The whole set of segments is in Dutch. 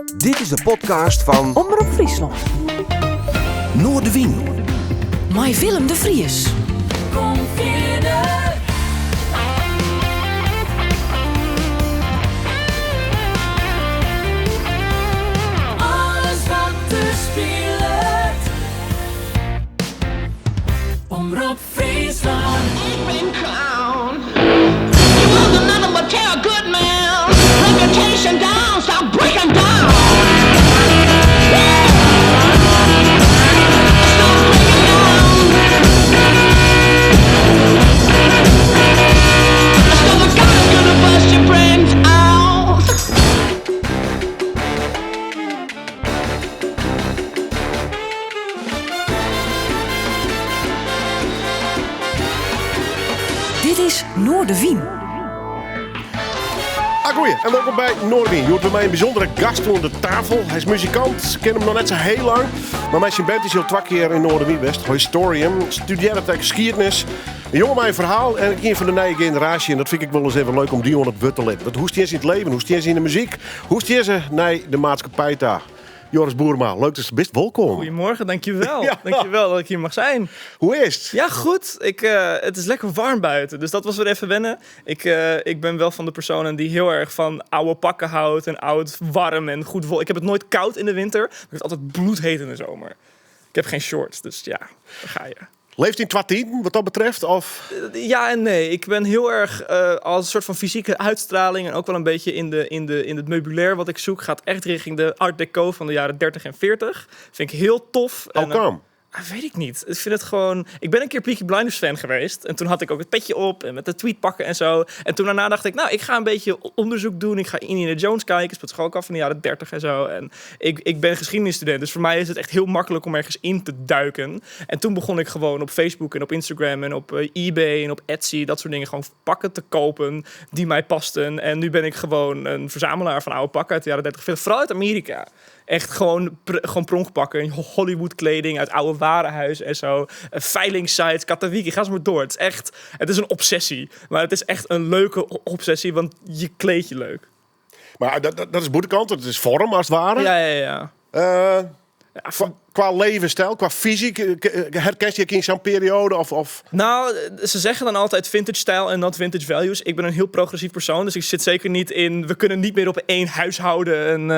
Dit is de podcast van Omroep Friesland. Noordewien. Mij Willem de Vries. Kom verder. Alles wat er speelt. Omroep Friesland. I've been crowned. You was nothing but tell good man. Reputation down, stop breaking down. Stop breaking down. Stop the gun gonna bust your brains out. Dit is Noordewien. Goeie, en welkom bij Noordewien. Je hoort bij mij een bijzondere gast onder de tafel. Hij is muzikant, ken hem nog net zo heel lang. Maar mijn band is al 2 keer in Noordewien West. Historium, studeerde tegen geschiedenis. Een jongen mijn verhaal en ik ben van de nieuwe generatie. En dat vind ik wel eens even leuk om die onder het wut te letten. Hoe is in het leven, hoe is in de muziek, hoe is naar de maatschappij daar. Joris Boerma, leuk dat je best welkom. Goedemorgen, dankjewel. Ja. Dankjewel dat ik hier mag zijn. Hoe is het? Ja, goed. Het is lekker warm buiten, dus dat was weer even wennen. Ik ben wel van de personen die heel erg van oude pakken houdt en oud, warm en goed vol. Ik heb het nooit koud in de winter, maar ik heb het altijd bloedheet in de zomer. Ik heb geen shorts, dus ja, daar ga je. Leeft in 2010 wat dat betreft? Of? Ja en nee. Ik ben heel erg als een soort van fysieke uitstraling en ook wel een beetje in het meubilair wat ik zoek. Gaat echt richting de art deco van de jaren 30 en 40. Vind ik heel tof. Hoe kwam? Weet ik niet. Ik vind het gewoon... Ik ben een keer Peaky Blinders fan geweest. En toen had ik ook het petje op en met de tweet pakken en zo. En toen daarna dacht ik, nou, ik ga een beetje onderzoek doen. Ik ga Indiana Jones kijken. Speelt zich ook af van de jaren 30 en zo. En ik ben geschiedenisstudent. Dus voor mij is het echt heel makkelijk om ergens in te duiken. En toen begon ik gewoon op Facebook en op Instagram en op eBay en op Etsy, dat soort dingen, gewoon pakken te kopen die mij pasten. En nu ben ik gewoon een verzamelaar van oude pakken uit de jaren 30. Vooral uit Amerika. Echt gewoon pronkpakken, Hollywood kleding uit oude warenhuizen en zo. Veilingsites, Katawiki, ga eens maar door. Het is een obsessie. Maar het is echt een leuke obsessie, want je kleed je leuk. Maar dat is boetekant, het is vorm als het ware. Ja. Qua levensstijl, qua fysiek, herken je in zo'n periode? Of? Nou, ze zeggen dan altijd vintage stijl en not vintage values. Ik ben een heel progressief persoon, dus ik zit zeker niet in... We kunnen niet meer op één huishouden,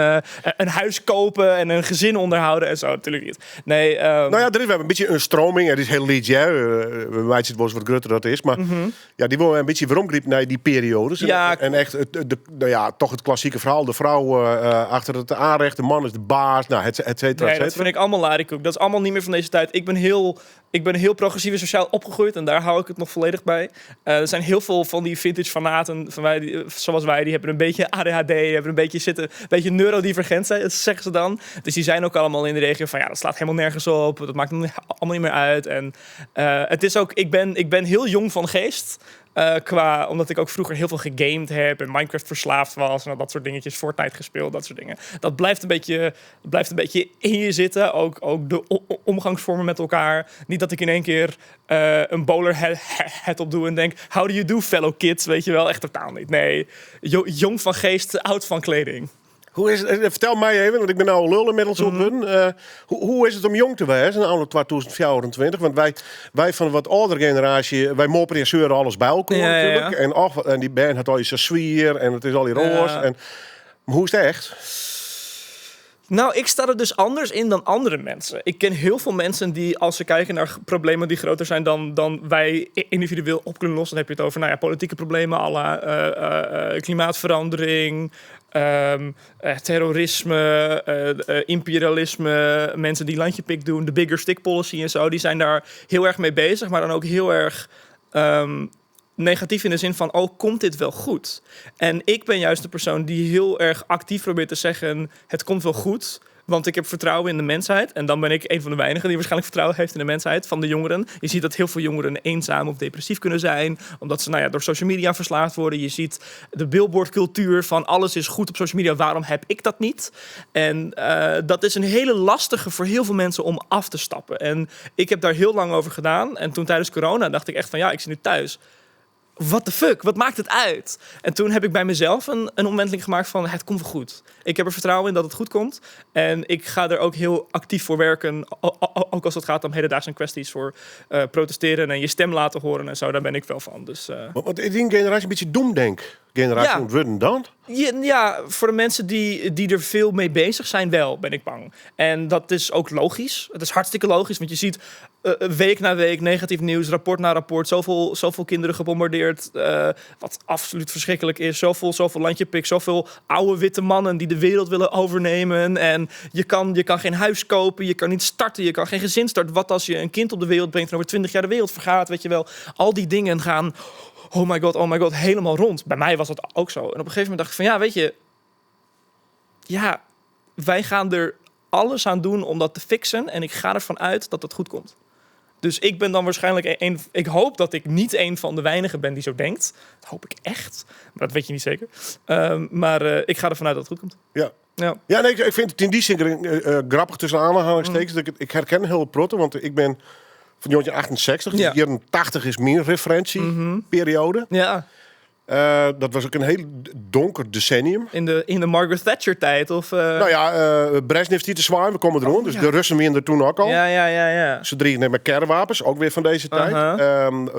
een huis kopen en een gezin onderhouden en zo. Natuurlijk niet. Nee. Nou ja, er is wel een beetje een stroming. Het is heel lied, ja. Wij weten het wel eens wat grutter dat is. Maar ja, die wil een beetje veromgriep naar die periodes. Ja, en echt, toch het klassieke verhaal. De vrouw achter het aanrecht, de man is de baas. Nou, et cetera. Nee, dat vind ik allemaal larikoek. Dat is allemaal niet meer van deze tijd. Ik ben heel progressief en sociaal opgegroeid en daar hou ik het nog volledig bij. Er zijn heel veel van die vintage fanaten zoals wij, die hebben een beetje ADHD, hebben een beetje neurodivergent, zeggen ze dan. Dus die zijn ook allemaal in de regio van ja, dat slaat helemaal nergens op, dat maakt allemaal niet meer uit. En het is ook, ik ben heel jong van geest. Omdat ik ook vroeger heel veel gegamed heb en Minecraft verslaafd was en dat soort dingetjes, Fortnite gespeeld, dat soort dingen. Dat blijft een beetje in je zitten. Ook de omgangsvormen met elkaar. Niet dat ik in één keer een bowler hat op doe en denk, how do you do fellow kids? Weet je wel, echt totaal niet. Nee, jong van geest, oud van kleding. Hoe is het? Vertel mij even, want ik ben nou lul inmiddels op hun. Hoe is het om jong te wezen, in anno 2024? Want wij van een wat oudere generatie, wij mopperen en zeuren alles bij elkaar natuurlijk. Ja. En die band had al je sfeer en het is al die roos. Ja. Maar hoe is het echt? Nou, ik sta er dus anders in dan andere mensen. Ik ken heel veel mensen die, als ze kijken naar problemen die groter zijn dan wij individueel op kunnen lossen, dan heb je het over politieke problemen, à la klimaatverandering, terrorisme, imperialisme, mensen die landjepik doen, de bigger stick policy en zo, die zijn daar heel erg mee bezig, maar dan ook heel erg negatief in de zin van, oh, komt dit wel goed? En ik ben juist de persoon die heel erg actief probeert te zeggen, het komt wel goed, want ik heb vertrouwen in de mensheid. En dan ben ik een van de weinigen die waarschijnlijk vertrouwen heeft in de mensheid, van de jongeren. Je ziet dat heel veel jongeren eenzaam of depressief kunnen zijn, omdat ze door social media verslaafd worden. Je ziet de billboardcultuur van alles is goed op social media, waarom heb ik dat niet? En dat is een hele lastige voor heel veel mensen om af te stappen. En ik heb daar heel lang over gedaan. En toen tijdens corona dacht ik echt van, ja, ik zit nu thuis. what the fuck, wat maakt het uit? En toen heb ik bij mezelf een omwenteling gemaakt van, het komt wel goed. Ik heb er vertrouwen in dat het goed komt. En ik ga er ook heel actief voor werken, ook als het gaat om hedendaagse kwesties, voor protesteren en je stem laten horen en zo. Daar ben ik wel van. Dus, Want is die generatie een beetje doemdenk-generatie Ja. ontworpen dan? Ja, voor de mensen die er veel mee bezig zijn wel, ben ik bang. En dat is ook logisch. Het is hartstikke logisch, want je ziet week na week negatief nieuws, rapport na rapport. Zoveel kinderen gebombardeerd, wat absoluut verschrikkelijk is. Zoveel landjepik, zoveel oude witte mannen die de wereld willen overnemen. En je kan geen huis kopen, je kan niet starten, je kan geen gezin starten. Wat als je een kind op de wereld brengt en over 20 jaar de wereld vergaat, weet je wel. Al die dingen gaan, oh my god, helemaal rond. Bij mij was dat ook zo. En op een gegeven moment dacht ik van, ja, weet je, ja, wij gaan er alles aan doen om dat te fixen. En ik ga ervan uit dat het goed komt. Dus ik ben dan waarschijnlijk ik hoop dat ik niet een van de weinigen ben die zo denkt. Dat hoop ik echt. Maar dat weet je niet zeker. Maar ik ga ervan uit dat het goed komt. Ja. Ja. Ja, nee, ik vind het in die zin grappig tussen aanhalingstekens. Ik herken heel protten, want ik ben van 1968. Ja. Dus 80 is mijn referentieperiode. Ja, Dat was ook een heel donker decennium. in de Margaret Thatcher tijd. Of, Nou ja, Brezhnev die te zwaar, we komen erom. Dus ja. de Russen winnen er toen ook al. Ja. Ze dreigen met kernwapens, ook weer van deze tijd.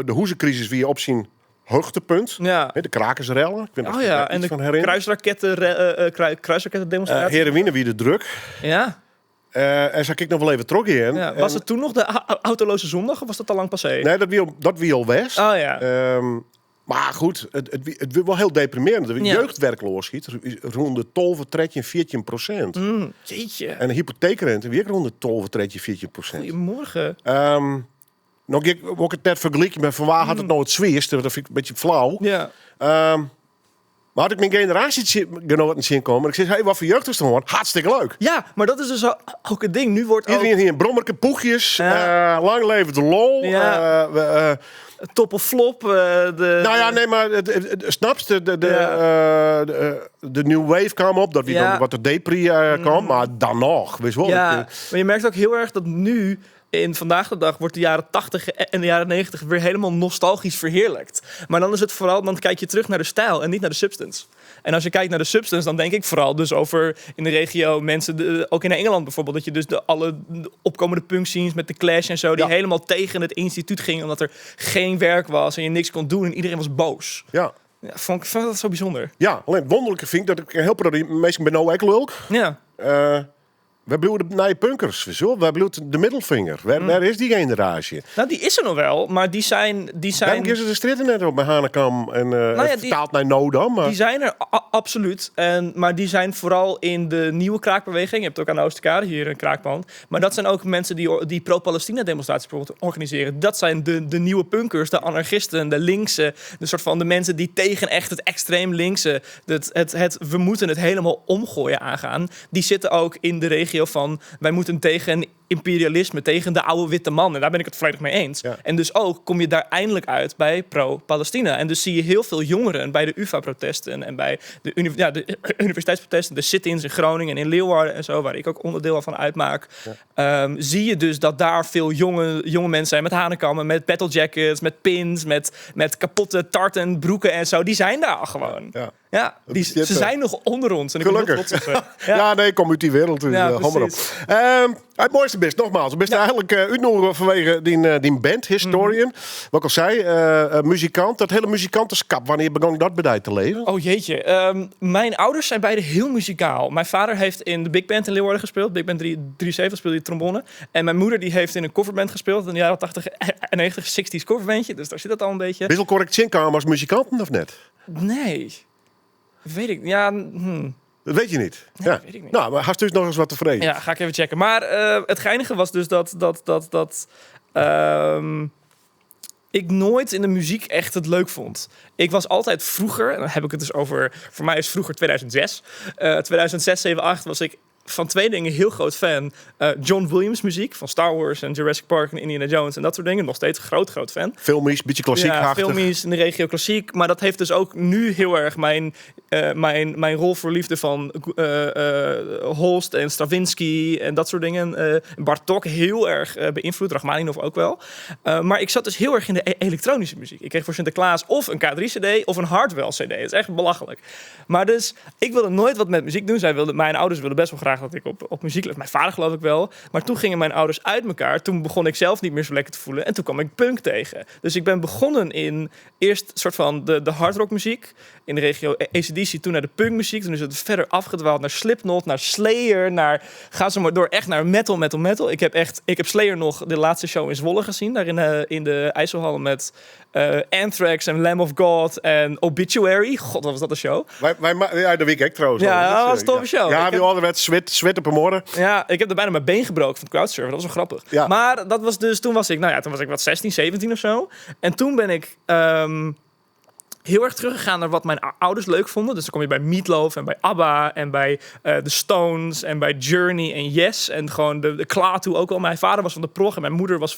De hoezencrisis wie je opzien hoogtepunt. Ja. De krakersrellen. Ik weet niet of Oh je ja, daar en iets de van herinnert. kruisraketten demonstratie. Heroïne wie de druk. Ja. En zag ik nog wel even trok in. Ja. Was het toen nog de autoloze zondag of was dat al lang passé? Nee, dat wie al west. Oh ja. Maar goed, het wordt wel heel deprimerend. De Ja. jeugdwerkloosheid rond de 12, 13, 14%. Jeetje. En de hypotheekrente weer rond de 12, 13, 14%. Goedemorgen. Nog ik ook het net vergelijken met van waar had het nou het zwaarst. Dat vind ik een beetje flauw. Ja. Maar had ik mijn generatiegenoten zien komen. Ik zei, hey, wat voor jeugd is er gewoon? Hartstikke leuk. Ja, maar dat is dus ook het ding. Nu wordt ook Iedereen hier in brommerke poegjes. Ja. Lang leven de lol. Ja. Top of flop. Nou ja, nee, maar snapst de New Wave kwam op. Dat wie Ja. dan wat de Depri kwam. Maar dan nog, weet je wel. Ja, maar je merkt ook heel erg dat nu, in vandaag de dag, wordt de jaren 80 en de jaren 90 weer helemaal nostalgisch verheerlijkt. Maar dan is het vooral, dan kijk je terug naar de stijl en niet naar de substance. En als je kijkt naar de substance, dan denk ik vooral dus over in de regio mensen, ook in Engeland bijvoorbeeld, dat je dus alle opkomende punkscenes met de Clash en zo, die Ja. helemaal tegen het instituut gingen, omdat er geen werk was en je niks kon doen en iedereen was boos. Ja. Ja, vond ik dat zo bijzonder. Ja, alleen het wonderlijke vind ik dat ik heel proud meestal ben nou ook leuk. Ja. We bedoelen de nieuwe punkers, zo. We bedoelen de middelvinger. Waar is die generatie? Nou, die is er nog wel, maar die zijn Daarom is het de stritten net op bij Hanekam en ja, die- vertaald naar Nodam. Maar Die zijn er absoluut. Maar die zijn vooral in de nieuwe kraakbeweging. Je hebt ook aan de Oosterkade hier een kraakband. Maar dat zijn ook mensen die pro-Palestina demonstraties bijvoorbeeld organiseren. Dat zijn de nieuwe punkers, de anarchisten, de linkse. De soort van de mensen die tegen echt het extreem linkse, we moeten het helemaal omgooien aangaan. Die zitten ook in de regio van, wij moeten tegen imperialisme, tegen de oude witte man. En daar ben ik het volledig mee eens. Ja. En dus ook kom je daar eindelijk uit bij pro-Palestina. En dus zie je heel veel jongeren bij de UvA-protesten en bij de universiteitsprotesten, de sit-ins in Groningen en in Leeuwarden en zo, waar ik ook onderdeel van uitmaak. Ja. Zie je dus dat daar veel jonge mensen zijn met hanenkammen, met battle jackets, met pins, met kapotte tarten, broeken en zo. Die zijn daar al gewoon. Ja. Ja, ze zijn nog onder ons. En ik ben heel Gelukkig. trots op ze. Ja, nee, ik kom uit die wereld. Dus, Ja, hou maar op. precies. Het mooiste best, nogmaals. We best eigenlijk uitnodigen vanwege die band, Historian. Wat ik al zei, muzikant. Dat hele muzikantenschap, wanneer begon dat bedrijf te leven? Oh jeetje. Mijn ouders zijn beide heel muzikaal. Mijn vader heeft in de big band in Leeuwarden gespeeld. Big band 73 speelde hij trombone. En mijn moeder die heeft in een coverband gespeeld. In de jaren 80 en 90, 60s coverbandje. Dus daar zit het al een beetje. Wissel correct zinkamer als muzikanten of net? Nee. Weet ik. Ja, Dat weet je niet. Nee, Ja. weet ik niet. Nou, maar hast dus nog eens wat tevreden. Ja, ga ik even checken. Maar het geinige was dus dat ik nooit in de muziek echt het leuk vond. Ik was altijd vroeger, en dan heb ik het dus over, voor mij is vroeger 2006. 2006, 7, 8 was ik van twee dingen heel groot fan. John Williams muziek van Star Wars en Jurassic Park en Indiana Jones en dat soort dingen. Nog steeds groot fan. Filmies, beetje klassiek. Ja, filmies in de regio klassiek. Maar dat heeft dus ook nu heel erg mijn rol voor liefde van Holst en Stravinsky en dat soort dingen. Bartók heel erg beïnvloed. Rachmaninov ook wel. Maar ik zat dus heel erg in de elektronische muziek. Ik kreeg voor Sinterklaas of een K3-cd of een Hardwell-cd. Het is echt belachelijk. Maar dus, ik wilde nooit wat met muziek doen. Mijn ouders wilden best wel graag dat ik op muziek leef. Mijn vader geloof ik wel. Maar toen gingen mijn ouders uit elkaar. Toen begon ik zelf niet meer zo lekker te voelen. En toen kwam ik punk tegen. Dus ik ben begonnen in eerst soort van de hardrockmuziek. In de regio AC/DC, toen naar de punkmuziek. Toen is het verder afgedwaald naar Slipknot, naar Slayer. Ga zo maar door, echt naar metal. Ik heb Slayer nog de laatste show in Zwolle gezien. Daar in de IJsselhal met Anthrax en Lamb of God en Obituary. God, wat was dat een show? Ja, de week ik trouwens. Ja, dat was een toffe show. Ja, we hadden het zwit op een morgen. Ja, ik heb er bijna mijn been gebroken van crowdsurfen. Dat was wel grappig. Ja. Maar dat was dus, toen was ik wat 16, 17 of zo. En toen ben ik heel erg teruggegaan naar wat mijn ouders leuk vonden. Dus dan kom je bij Meatloaf en bij ABBA en bij The Stones en bij Journey en Yes. En gewoon de Klaatu ook wel. Mijn vader was van de prog en mijn moeder was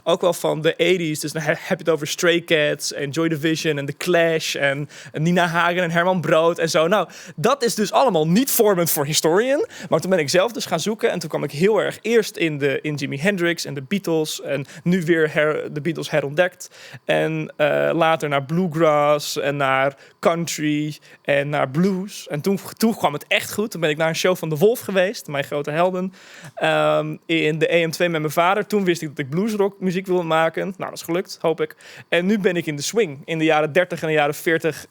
ook wel van de 80s. Dus dan heb je het over Stray Cats en Joy Division en The Clash en Nina Hagen en Herman Brood en zo. Nou, dat is dus allemaal niet vormend voor Historian. Maar toen ben ik zelf dus gaan zoeken en toen kwam ik heel erg eerst in Jimi Hendrix en de Beatles. En nu weer de Beatles herontdekt. En later naar Bluegrass en naar country en naar blues. En toen kwam het echt goed. Toen ben ik naar een show van De Wolf geweest, mijn grote helden, in de EM2 met mijn vader. Toen wist ik dat ik bluesrock muziek wilde maken. Nou, dat is gelukt, hoop ik. En nu ben ik in de swing. In de jaren 30 en de jaren 40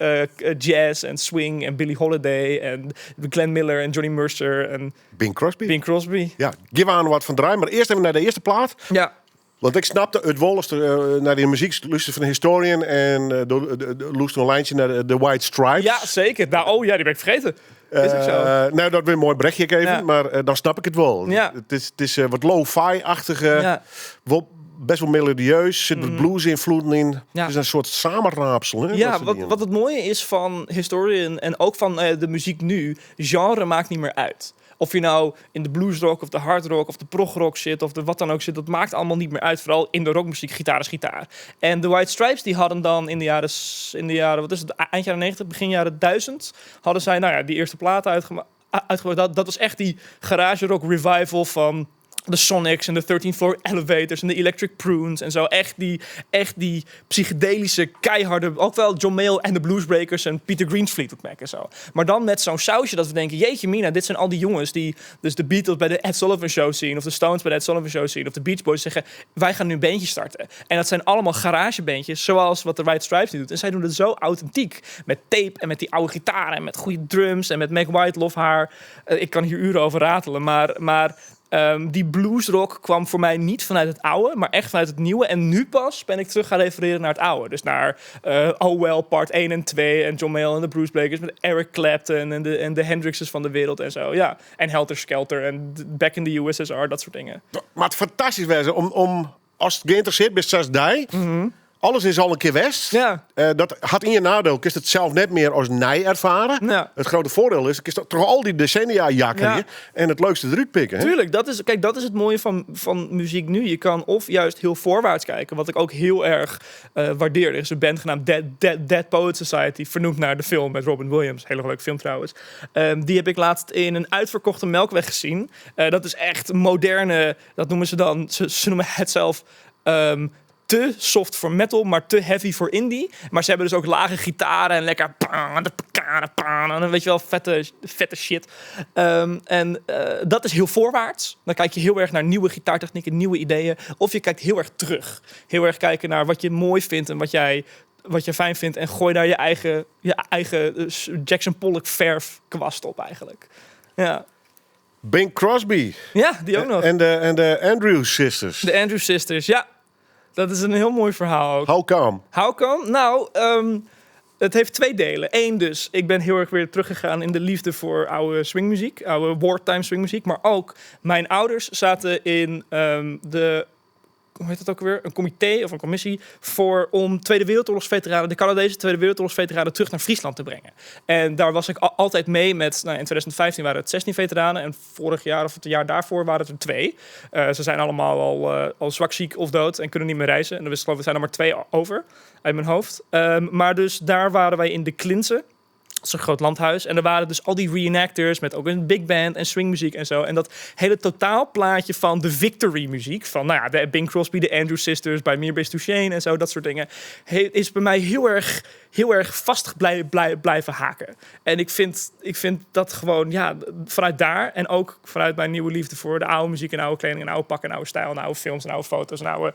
jazz en swing en Billie Holiday en Glenn Miller en Johnny Mercer en Bing Crosby. Ja, geef aan wat van draai. Maar eerst even naar de eerste plaat. Ja. Want ik snapte het wolst naar de muziek luisteren van Historian en luisterde een lijntje naar de White Stripes. Ja, zeker. Nou, die ben ik vergeten. Is ook zo. Nou, dat weer een mooi berichtje even, Ja. maar dan snap ik het wel. Ja. Het is wat lo-fi-achtige, best wel melodieus, zit wat blues-invloeden in. Ja. Het is een soort samenraapsel. Hè, Ja, wat het mooie is van Historian en ook van de muziek nu, genre maakt niet meer uit. Of je nou in de bluesrock of de hardrock of de progrock zit of de wat dan ook zit, dat maakt allemaal niet meer uit. Vooral in de rockmuziek, gitaar is gitaar. En de White Stripes die hadden dan in de jaren, wat is het, eind jaren 90, begin jaren 1000, hadden zij die eerste platen uitgebracht. Dat was echt die garage rock revival van de Sonics en de 13th Floor Elevators en de Electric Prunes en zo. Echt die psychedelische, keiharde, ook wel John Mayall en de Bluesbreakers en Peter Green's Fleetwood Mac en zo. Maar dan met zo'n sausje dat we denken, jeetje mina, dit zijn al die jongens die dus de Beatles bij de Ed Sullivan Show zien of de Stones bij de Ed Sullivan Show zien of de Beach Boys zeggen, wij gaan nu een bandje starten. En dat zijn allemaal garagebandjes, zoals wat de White Stripes nu doet. En zij doen het zo authentiek, met tape en met die oude gitaren en met goede drums en met Meg White, lofhaar. Ik kan hier uren over ratelen, maar die bluesrock kwam voor mij niet vanuit het oude, maar echt vanuit het nieuwe. En nu pas ben ik terug gaan refereren naar het oude. Dus naar Oh Well Part 1 en 2 en John Mayall en de Bluesbreakers met Eric Clapton en de Hendrixes van de wereld en zo. Ja, en Helter Skelter en Back in the USSR, dat soort dingen. Maar het fantastisch was om als het geïnteresseerd bent, zoals jij, alles is al een keer west. Ja. Dat had in je nadeel. Kun je het zelf net meer als nij ervaren. Ja. Het grote voordeel is, kun je toch al die decennia jakken en het leukste eruit pikken. Hè? Tuurlijk, dat is het mooie van muziek nu. Je kan of juist heel voorwaarts kijken, wat ik ook heel erg waardeer. Er is een band genaamd Dead Poets Society, vernoemd naar de film met Robin Williams. Hele leuke film trouwens. Die heb ik laatst in een uitverkochte Melkweg gezien. Dat is echt moderne, dat noemen ze dan, ze noemen het zelf te soft voor metal, maar te heavy voor indie. Maar ze hebben dus ook lage gitaren en lekker en weet je wel, vette shit. Dat is heel voorwaarts. Dan kijk je heel erg naar nieuwe gitaartechnieken, nieuwe ideeën. Of je kijkt heel erg terug. Heel erg kijken naar wat je mooi vindt en wat je fijn vindt. En gooi daar je eigen Jackson Pollock verf kwast op eigenlijk. Ja. Bing Crosby. Ja, die ook nog. En de Andrews Sisters. De Andrews Sisters, ja. Dat is een heel mooi verhaal ook. How come? Nou, het heeft twee delen. Eén dus, ik ben heel erg weer teruggegaan in de liefde voor oude swingmuziek. Oude wartime swingmuziek. Maar ook, mijn ouders zaten in hoe heet het ook weer? Een comité of een commissie om de Canadese Tweede Wereldoorlogsveteranen terug naar Friesland te brengen. En daar was ik altijd mee met, in 2015 waren het 16 veteranen en vorig jaar of het jaar daarvoor waren het er 2. Ze zijn allemaal al zwak, ziek of dood en kunnen niet meer reizen. En er zijn er maar 2 over uit mijn hoofd. Maar dus daar waren wij in de Klinse. Dat is een groot landhuis. En er waren dus al die reenactors met ook een big band en swingmuziek en zo. En dat hele totaalplaatje van de Victory muziek. Van de Bing Crosby, de Andrews Sisters, bij Mir Best Duchesne en zo. Dat soort dingen. Is bij mij heel erg vast blijven haken. En ik vind dat gewoon, vanuit daar. En ook vanuit mijn nieuwe liefde voor de oude muziek en oude kleding en oude pakken en oude stijl en oude films en oude foto's en oude...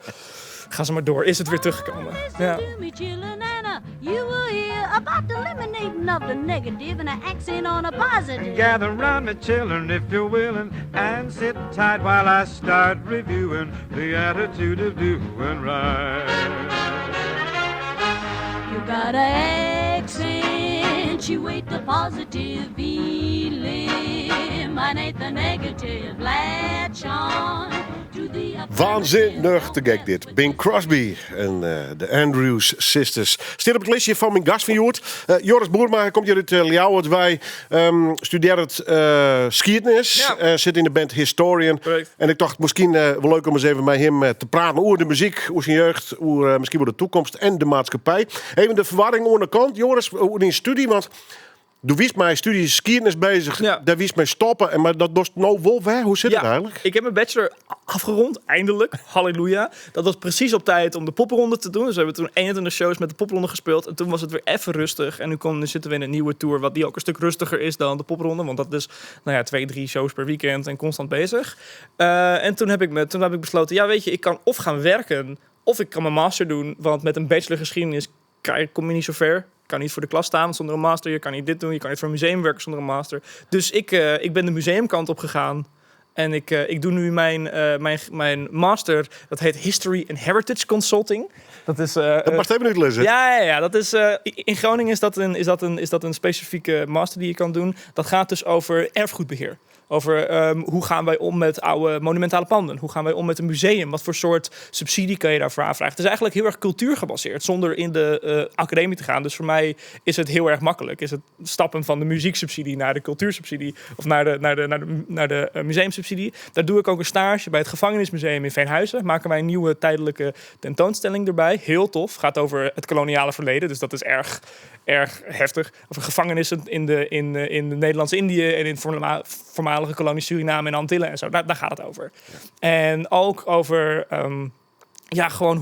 Ga ze maar door. Is het weer teruggekomen. Ja. You will hear about the eliminating of the negative and an accent on a positive. Gather round me, children, if you're willing, and sit tight while I start reviewing the attitude of doing right. You gotta accentuate the positive, eliminate the negative, latch on. Waanzinnig te gek dit. Bing Crosby en de Andrews Sisters. Staat op het lijstje van mijn gast van Joert. Joris Boerma komt hier uit Ljouwert. Wij studeert skiëtnis. Ja. Zit in de band Historian. Correct. En ik dacht misschien wel leuk om eens even met hem te praten over de muziek, over zijn jeugd, over misschien wel de toekomst en de maatschappij. Even de verwarring aan de kant, Joris, over die studie, want... Toen wist mijn studie skiëtnis bezig, daar wist mij stoppen. Maar dat was nou wel weg. Hoe zit het eigenlijk? Ik heb mijn bachelor afgerond, eindelijk. Halleluja. Dat was precies op tijd om de popronde te doen. Dus we hebben toen 21 shows met de popronde gespeeld. En toen was het weer even rustig. En nu zitten we in een nieuwe tour, wat die ook een stuk rustiger is dan de popronde. Want dat is 2-3 shows per weekend en constant bezig. En toen heb ik besloten, weet je, ik kan of gaan werken, of ik kan mijn master doen. Want met een bachelor geschiedenis kom je niet zo ver. Je kan niet voor de klas staan zonder een master. Je kan niet dit doen. Je kan niet voor een museum werken zonder een master. Dus ik ben de museumkant op gegaan. En ik doe nu mijn master. Dat heet History and Heritage Consulting. Dat is... dat mag even niet lezen. Ja. Dat is, in Groningen is dat een specifieke master die je kan doen. Dat gaat dus over erfgoedbeheer. Over hoe gaan wij om met oude monumentale panden? Hoe gaan wij om met een museum? Wat voor soort subsidie kan je daarvoor aanvragen? Het is eigenlijk heel erg cultuurgebaseerd, zonder in de academie te gaan. Dus voor mij is het heel erg makkelijk. Is het stappen van de muzieksubsidie naar de cultuursubsidie of naar de museumsubsidie. Daar doe ik ook een stage bij het Gevangenismuseum in Veenhuizen. Maken wij een nieuwe tijdelijke tentoonstelling erbij. Heel tof. Gaat over het koloniale verleden. Dus dat is erg heftig. Over gevangenissen in de Nederlands-Indië en in voormalige kolonie Suriname en Antillen en zo. Daar gaat het over. En ook over gewoon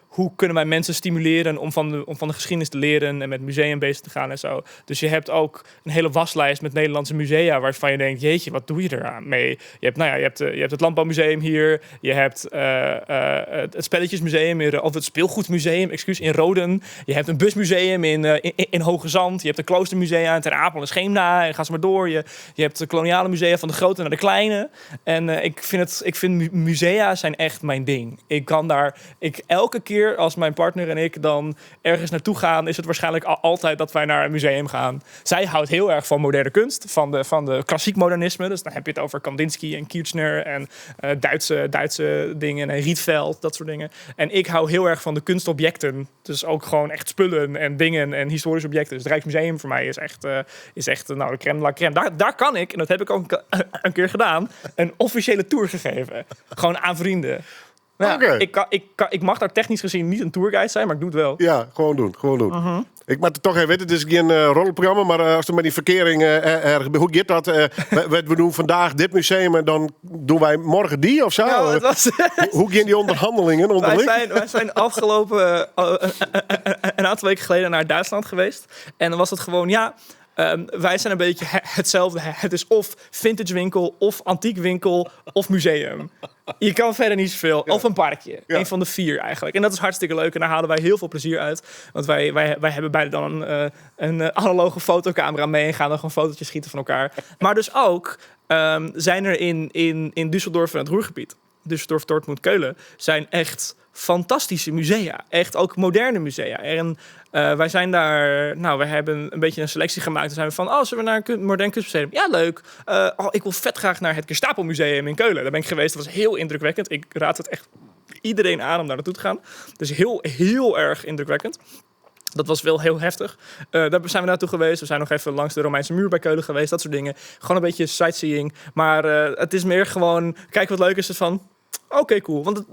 hoe kunnen wij mensen stimuleren om van de geschiedenis te leren en met museum bezig te gaan en zo. Dus je hebt ook een hele waslijst met Nederlandse musea waarvan je denkt, jeetje, wat doe je eraan mee? Je hebt het Landbouwmuseum hier, je hebt het Spelletjesmuseum, of het Speelgoedmuseum, in Roden. Je hebt een busmuseum in Hoge Zand. Je hebt een kloostermusea in Ter Apel en Scheemda en ga zo maar door. Je hebt de koloniale musea van de grote naar de kleine. En ik vind musea zijn echt mijn ding. Elke keer als mijn partner en ik dan ergens naartoe gaan, is het waarschijnlijk altijd dat wij naar een museum gaan. Zij houdt heel erg van moderne kunst, van de klassiek modernisme. Dus dan heb je het over Kandinsky en Kirchner en Duitse dingen en Rietveld, dat soort dingen. En ik hou heel erg van de kunstobjecten. Dus ook gewoon echt spullen en dingen en historische objecten. Dus het Rijksmuseum voor mij is echt de crème de la crème. Daar kan ik, en dat heb ik ook een keer gedaan, een officiële tour gegeven. Gewoon aan vrienden. Ja, Okay. Ik mag daar technisch gezien niet een tourguide zijn, maar ik doe het wel. Ja, gewoon doen. Uh-huh. Ik moet het toch even weten, het is geen rollenprogramma, maar als er met die verkering hoe gaat dat? We doen vandaag dit museum en dan doen wij morgen die of zo? Nou, hoe gaan die onderhandelingen onderling? Wij zijn afgelopen een aantal weken geleden naar Duitsland geweest. En dan was het gewoon, wij zijn een beetje hetzelfde. Het is of vintage winkel, of antiek winkel, of museum. Je kan verder niet zoveel. Ja. Of een parkje. Ja. Een van de 4 eigenlijk. En dat is hartstikke leuk. En daar halen wij heel veel plezier uit. Want wij hebben beide dan een analoge fotocamera mee en gaan dan gewoon fotootjes schieten van elkaar. Maar dus ook zijn er in Düsseldorf en het Ruhrgebied, Düsseldorf, Dortmund, Keulen, zijn echt fantastische musea. Echt ook moderne musea. En wij zijn daar... Nou, we hebben een beetje een selectie gemaakt. Dan zijn we van, zullen we naar een modern kunstmuseum? Ja, leuk. Ik wil vet graag naar het Gestapo Museum in Keulen. Daar ben ik geweest. Dat was heel indrukwekkend. Ik raad het echt iedereen aan om daar naartoe te gaan. Dus heel, heel erg indrukwekkend. Dat was wel heel heftig. Daar zijn we naartoe geweest. We zijn nog even langs de Romeinse muur bij Keulen geweest. Dat soort dingen. Gewoon een beetje sightseeing. Maar het is meer gewoon... Kijk wat leuk is het van... Oké, cool. Want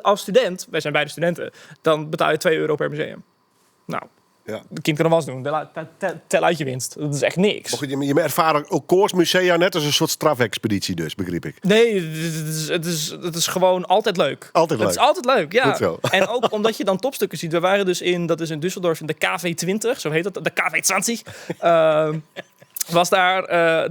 als student... Wij zijn beide studenten. Dan betaal je €2 per museum. Nou... Ja. De kind kan er was doen. Tel uit je winst. Dat is echt niks. Mocht je ervaren ook koersmusea net als een soort strafexpeditie dus, begreep ik. Nee, het is gewoon altijd leuk. Altijd leuk. Het is altijd leuk, ja. Goed zo. En ook omdat je dan topstukken ziet. We waren dus dat is in Düsseldorf in de KV20, zo heet dat, de KV20.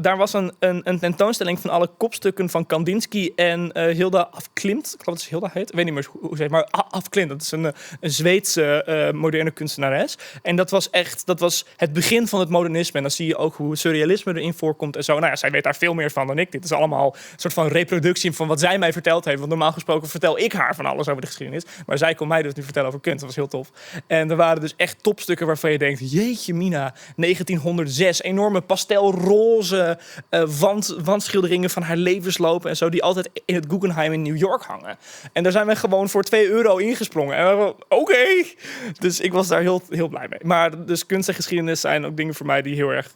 Daar was een tentoonstelling van alle kopstukken van Kandinsky en Hilda af Klint. Ik geloof dat ze Hilda heet. Ik weet niet meer hoe ze heet, maar af Klint. Dat is een Zweedse moderne kunstenares. En dat was het begin van het modernisme. En dan zie je ook hoe surrealisme erin voorkomt en zo. Nou ja, zij weet daar veel meer van dan ik. Dit is allemaal een soort van reproductie van wat zij mij verteld heeft. Want normaal gesproken vertel ik haar van alles over de geschiedenis. Maar zij kon mij dus nu vertellen over kunst. Dat was heel tof. En er waren dus echt topstukken waarvan je denkt... Jeetje mina, 1906, enorme pastelroze wandschilderingen van haar levenslopen en zo, die altijd in het Guggenheim in New York hangen. En daar zijn we gewoon voor €2 ingesprongen. En oké. Dus ik was daar heel, heel blij mee. Maar dus kunst en geschiedenis zijn ook dingen voor mij die heel erg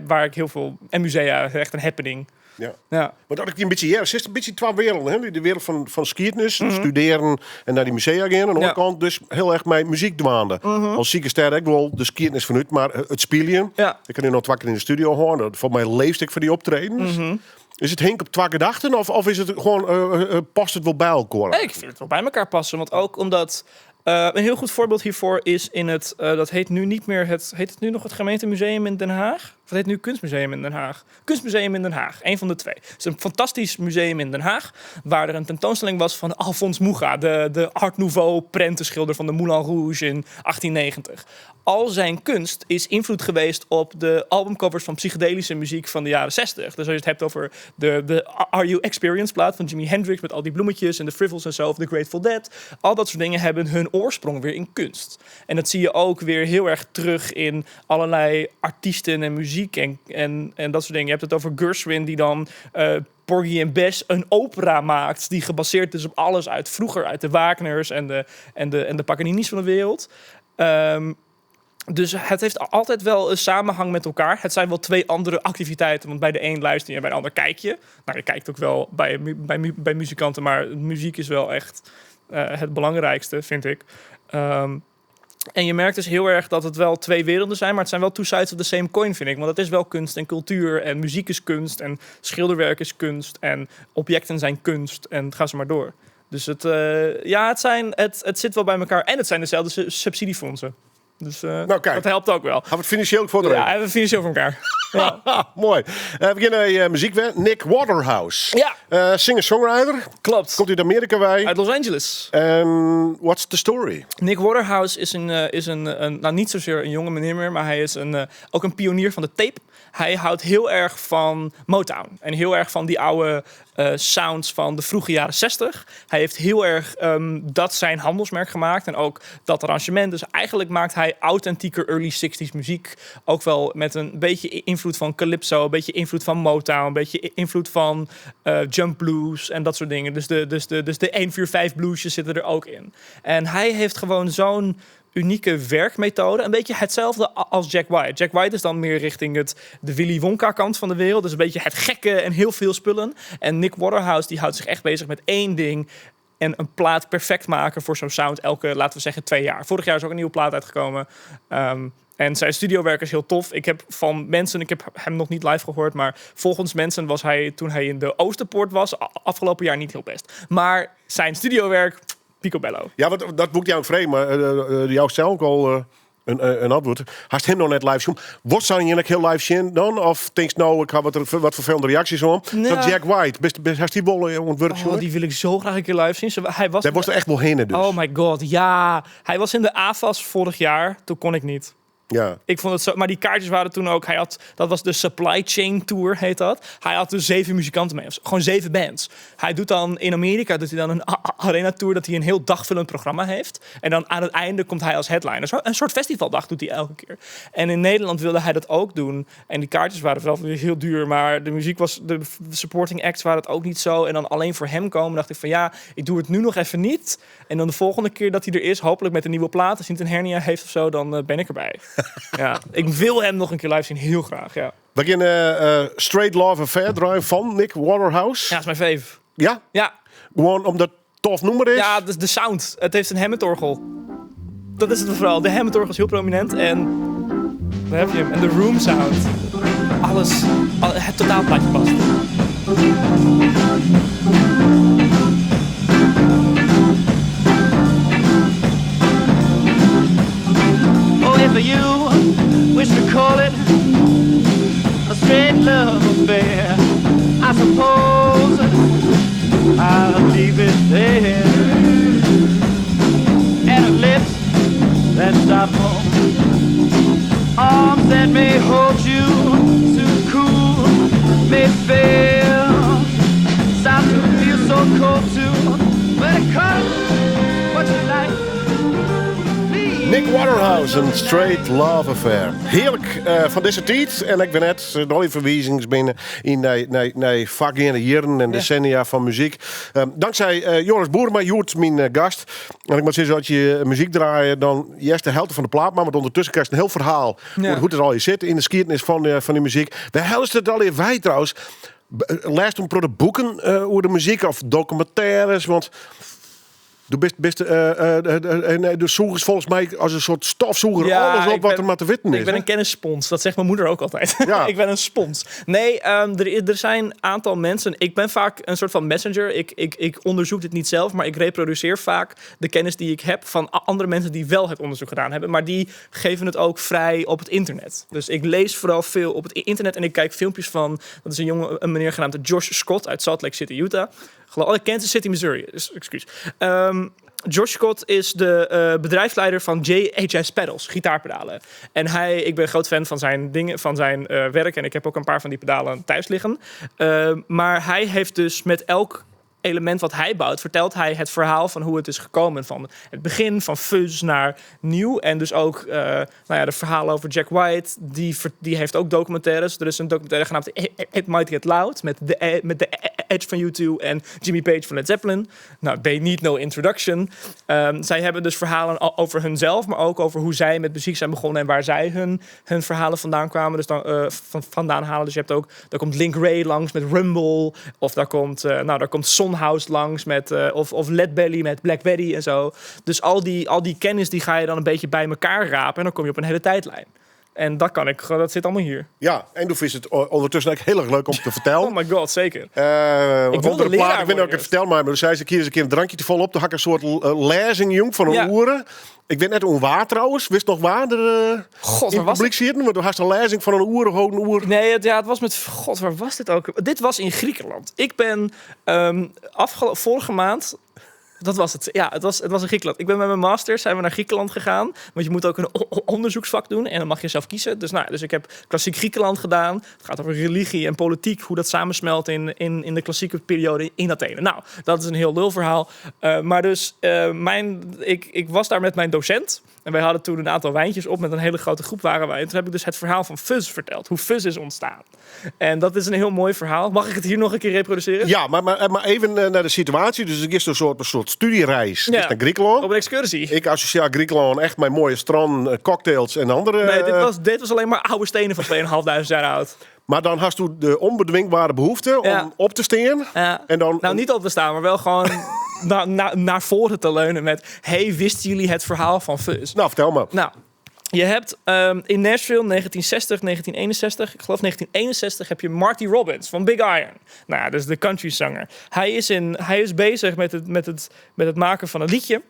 waar ik heel veel... En musea, echt een happening. Ja. Ja. Maar dat ik die een beetje... Ja, het is een beetje twee werelden. Hè? De wereld van skiertnis, studeren en naar die musea gaan. En aan de andere kant dus heel erg met muziek dwaande. Als zieke ster, ik wil de skiernis vanuit, maar het spelen. Ja. Ik kan nu nog twakken in de studio horen. Voor mij leefde ik voor die optredens. Is het Henk op twee gedachten of is het gewoon past het wel bij elkaar? Nee, ik vind het wel bij elkaar passen. Want ook omdat... een heel goed voorbeeld hiervoor is in het... dat heet nu niet meer heet het nu nog het gemeentemuseum in Den Haag? Of het heet nu Kunstmuseum in Den Haag? Kunstmuseum in Den Haag, een van de twee. Het is een fantastisch museum in Den Haag... waar er een tentoonstelling was van Alphonse Mucha... de Art Nouveau prentenschilder van de Moulin Rouge in 1890. Al zijn kunst is invloed geweest op de albumcovers van psychedelische muziek van de jaren 60. Dus als je het hebt over de Are You Experience plaat van Jimi Hendrix... met al die bloemetjes en de Frivels en zo, of The Grateful Dead... al dat soort dingen hebben hun oorsprong weer in kunst. En dat zie je ook weer heel erg terug in allerlei artiesten en muziek en dat soort dingen. Je hebt het over Gershwin die dan... Porgy and Bess een opera maakt die gebaseerd is op alles uit vroeger, uit de Wagners en de Paganinis van de wereld. Dus het heeft altijd wel een samenhang met elkaar. Het zijn wel twee andere activiteiten. Want bij de een luister je en bij de ander kijk je. Nou, je kijkt ook wel bij muzikanten. Maar muziek is wel echt het belangrijkste, vind ik. En je merkt dus heel erg dat het wel twee werelden zijn. Maar het zijn wel two sides of the same coin, vind ik. Want het is wel kunst en cultuur. En muziek is kunst. En schilderwerk is kunst. En objecten zijn kunst. En ga zo maar door. Dus het zit wel bij elkaar. En het zijn dezelfde subsidiefondsen. Dus kijk. dat helpt ook wel. Gaan we het financieel voor de Ja, we hebben financieel van elkaar. Ja. Mooi. We beginnen muziek. Nick Waterhouse. Ja. Singer-songwriter. Klopt. Komt uit Amerika bij. Uit Los Angeles. What's the story? Nick Waterhouse is nou niet zozeer een jonge meneer meer, maar hij is ook een pionier van de tape. Hij houdt heel erg van Motown en heel erg van die oude sounds van de vroege jaren 60. Hij heeft heel erg dat zijn handelsmerk gemaakt en ook dat arrangement. Dus eigenlijk maakt hij authentieke early 60s muziek. Ook wel met een beetje invloed van Calypso, een beetje invloed van Motown, een beetje invloed van jump blues en dat soort dingen. Dus de 1-4-5 bluesjes zitten er ook in. En hij heeft gewoon zo'n unieke werkmethode. Een beetje hetzelfde als Jack White. Jack White is dan meer richting de Willy Wonka kant van de wereld. Dus een beetje het gekke en heel veel spullen. En Nick Waterhouse die houdt zich echt bezig met één ding. En een plaat perfect maken voor zo'n sound elke, laten we zeggen, 2 jaar. Vorig jaar is ook een nieuwe plaat uitgekomen. En zijn studiowerk is heel tof. Ik heb hem nog niet live gehoord, maar volgens mensen was hij, toen hij in de Oosterpoort was, afgelopen jaar niet heel best. Maar zijn studiowerk, picobello. Ja, dat boekt jou ook vreemd, maar jou stel ook al een antwoord. Hast hem nog net live zien? Wordt zou je eigenlijk heel live zien dan? Of denk je nou, ik had wat vervelende reacties om? Ja. Van Jack White, hast die bollen ontworpen? Die wil ik zo graag een keer live zien. Hij was er echt wel heen dus. Oh my god, ja. Hij was in de AFAS vorig jaar. Toen kon ik niet. Ja. Ik vond het zo, maar die kaartjes waren toen ook. Dat was de Supply Chain Tour, heet dat. Hij had dus 7 muzikanten mee. Gewoon 7 bands. Hij doet dan in Amerika een arena tour dat hij een heel dagvullend programma heeft. En dan aan het einde komt hij als headliner. Een soort festivaldag doet hij elke keer. En in Nederland wilde hij dat ook doen. En die kaartjes waren wel heel duur, maar de supporting acts waren het ook niet zo. En dan alleen voor hem komen, dacht ik van ja, ik doe het nu nog even niet. En dan de volgende keer dat hij er is, hopelijk met een nieuwe plaat, als hij een hernia heeft of zo, dan ben ik erbij. Ja, ik wil hem nog een keer live zien, heel graag. Ja. We gaan Straight Love Affair draaien van Nick Waterhouse. Ja, dat is mijn fave. Ja? Ja. Gewoon omdat het tof nummer is? Ja, de sound. Het heeft een Hammond-orgel. Dat is het vooral. De Hammond-orgel is heel prominent en daar heb je hem. En de room sound. Alles. Het totaalplaatje past. Oh, if you wish to call it a straight love affair, I suppose I'll leave it there. And her lips that stop home, arms that may hold you too cool, may fail, sound to feel so cold too, but it comes what you like. Nick Waterhouse, een Straight Love Affair. Heerlijk van deze tijd. En ik ben net Dolly verwijzings binnen in naar vakgene jaren en decennia van muziek. Dankzij Joris Boerma, Joert, mijn gast. En ik moet zeggen, als je muziek draait, dan juist de helft van de plaat, maar ondertussen krijg je een heel verhaal hoe het al je zit in de geschiedenis van die muziek. De helft het al even wij trouwens. Leest om pro de boeken over de muziek of documentaires, want du zoekers volgens mij als een soort stofzoeger alles op wat er maar te weten is. Ik ben een kennisspons. Dat zegt mijn moeder ook altijd. Ja. Ik ben een spons. Nee, er zijn een aantal mensen. Ik ben vaak een soort van messenger. Ik onderzoek dit niet zelf, maar ik reproduceer vaak de kennis die ik heb van andere mensen die wel het onderzoek gedaan hebben. Maar die geven het ook vrij op het internet. Dus ik lees vooral veel op het internet en ik kijk filmpjes van, dat is een meneer genaamd Josh Scott uit Salt Lake City, Utah. Kansas City, Missouri. Dus, excuus. Josh Scott is de bedrijfsleider van JHS Pedals, gitaarpedalen. En ik ben een groot fan van zijn dingen, van zijn werk. En ik heb ook een paar van die pedalen thuis liggen. Maar hij heeft dus met elk element wat hij bouwt, vertelt hij het verhaal van hoe het is gekomen. Van het begin, van fuzz naar nieuw. En dus ook de verhalen over Jack White. Die heeft ook documentaires. Er is een documentaire genaamd It Might Get Loud. Met de Edge van U2 en Jimmy Page van Led Zeppelin. Nou, they need no introduction. Zij hebben dus verhalen over hunzelf, maar ook over hoe zij met muziek zijn begonnen en waar zij hun verhalen vandaan kwamen. Dus dan vandaan halen. Dus je hebt ook, daar komt Link Ray langs met Rumble. Of daar komt Sonhouse langs met of Led Belly met Black Betty en zo. Dus al die kennis die ga je dan een beetje bij elkaar rapen en dan kom je op een hele tijdlijn. En dat zit allemaal hier. Ja, en toen is het ondertussen ook heel erg leuk om te vertellen. Oh my god, zeker. Ik wil de plaat, ik weet ook het vertel maar dan zei ze een keer een drankje te vol op. Toen had ik een soort lezing jong van een oeren. Ik weet net hoe waar trouwens. Wist nog waar? God, in het publiek zitten, maar toen had je een lezing van een oer of een oer. Nee, het was met... God, waar was dit ook? Dit was in Griekenland. Ik ben vorige maand... Dat was het. Ja, het was in Griekenland. Ik ben met mijn master zijn we naar Griekenland gegaan. Want je moet ook een onderzoeksvak doen. En dan mag je zelf kiezen. Dus ik heb klassiek Griekenland gedaan. Het gaat over religie en politiek. Hoe dat samensmelt in de klassieke periode in Athene. Nou, dat is een heel lul verhaal. Maar dus, ik was daar met mijn docent. En wij hadden toen een aantal wijntjes op. Met een hele grote groep waren wij. En toen heb ik dus het verhaal van fuzz verteld. Hoe fuzz is ontstaan. En dat is een heel mooi verhaal. Mag ik het hier nog een keer reproduceren? Ja, maar even naar de situatie. Dus ik is een soort studiereis naar Griekenland. Op een excursie. Ik associeer Griekenland echt met mooie strand, cocktails en andere... Nee, dit was alleen maar oude stenen van 2.500 jaar oud. Maar dan had je de onbedwingbare behoefte om op te staan. Ja. En dan, nou, niet op te staan, maar wel gewoon naar voren te leunen met... Hey, wisten jullie het verhaal van fuzz? Nou, vertel maar. Nou, je hebt in Nashville 1960, 1961... Ik geloof 1961 heb je Marty Robbins van Big Iron. Nou ja, dus de countryzanger. Hij is bezig met het maken van een liedje...